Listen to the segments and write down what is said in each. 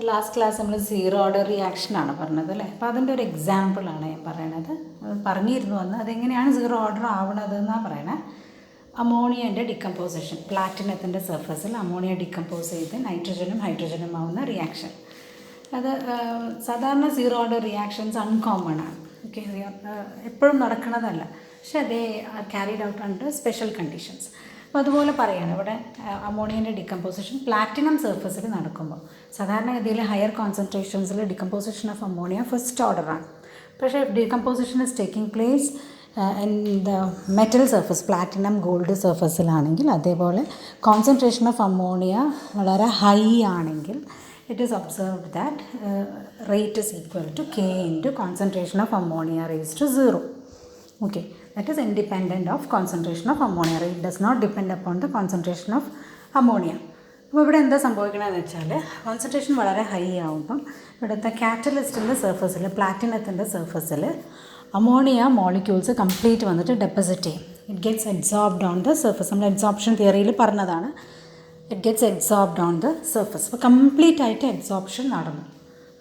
Last class നമ്മൾ zero order റിയാക്ഷനാണ് പറഞ്ഞത് അല്ലേ. അപ്പോൾ അതിൻ്റെ ഒരു എക്സാമ്പിളാണ് ഞാൻ പറയണത്. പറഞ്ഞിരുന്നു അന്ന് അതെങ്ങനെയാണ് സീറോ ഓർഡർ ആവണത് എന്നാണ് പറയണത്. അമോണിയൻ്റെ ഡിക്കമ്പോസിഷൻ, പ്ലാറ്റിനത്തിൻ്റെ സർഫസിൽ അമോണിയ ഡിക്കമ്പോസ് ചെയ്ത് നൈട്രജനും ഹൈഡ്രജനും ആവുന്ന റിയാക്ഷൻ. അത് സാധാരണ സീറോ ഓർഡർ റിയാക്ഷൻസ് അൺകോമൺ ആണ്. ഓക്കെ, എപ്പോഴും നടക്കുന്നതല്ല, പക്ഷേ അതേ carried out under special conditions. അപ്പോൾ അതുപോലെ പറയുകയാണ് ഇവിടെ അമോണിയൻ്റെ ഡിക്കമ്പോസിഷൻ പ്ലാറ്റിനം സർഫസിൽ നടക്കുമ്പോൾ സാധാരണഗതിയിൽ ഹയർ കോൺസെൻട്രേഷൻസിൽ ഡിക്കമ്പോസിഷൻ ഓഫ് അമോണിയ ഫസ്റ്റ് ഓർഡറാണ്. പക്ഷേ decomposition is taking place in the metal surface, platinum gold സർഫസിലാണെങ്കിൽ, അതേപോലെ കോൺസെൻട്രേഷൻ ഓഫ് അമോണിയ വളരെ ഹൈ ആണെങ്കിൽ it is observed that rate is equal to K into concentration of ammonia raised to 0. Okay, that is independent of concentration of ammonia. It does not depend upon the concentration of ammonia. അപ്പോൾ ഇവിടെ എന്താ സംഭവിക്കണമെന്ന് വെച്ചാൽ concentration വളരെ high ആകുമ്പം ഇവിടുത്തെ കാറ്റലിസ്റ്റിൻ്റെ സർഫസിൽ, പ്ലാറ്റിനത്തിൻ്റെ സർഫസിൽ അമോണിയ മോളിക്യൂൾസ് കംപ്ലീറ്റ് വന്നിട്ട് ഡെപ്പോസിറ്റ് ചെയ്യും. It gets absorbed on the surface. നമ്മൾ എബ്സോർപ്ഷൻ തിയറിയിൽ പറഞ്ഞതാണ്. It gets absorbed on the surface. അപ്പോൾ കംപ്ലീറ്റ് ആയിട്ട് എബ്സോർപ്ഷൻ നടന്നു.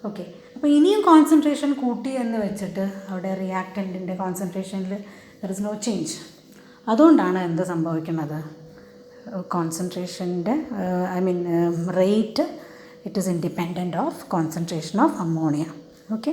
ഓക്കെ, അപ്പോൾ ഇനിയും കോൺസെൻട്രേഷൻ കൂട്ടി എന്ന് വെച്ചിട്ട് അവിടെ റിയാക്റ്റൻറ്റിൻ്റെ കോൺസെൻട്രേഷനിൽ ദർ ഇസ് നോ ചേഞ്ച്. അതുകൊണ്ടാണ് എന്ത് സംഭവിക്കുന്നത്, കോൺസെൻട്രേഷൻ്റെ rate it is independent of concentration of ammonia. Okay.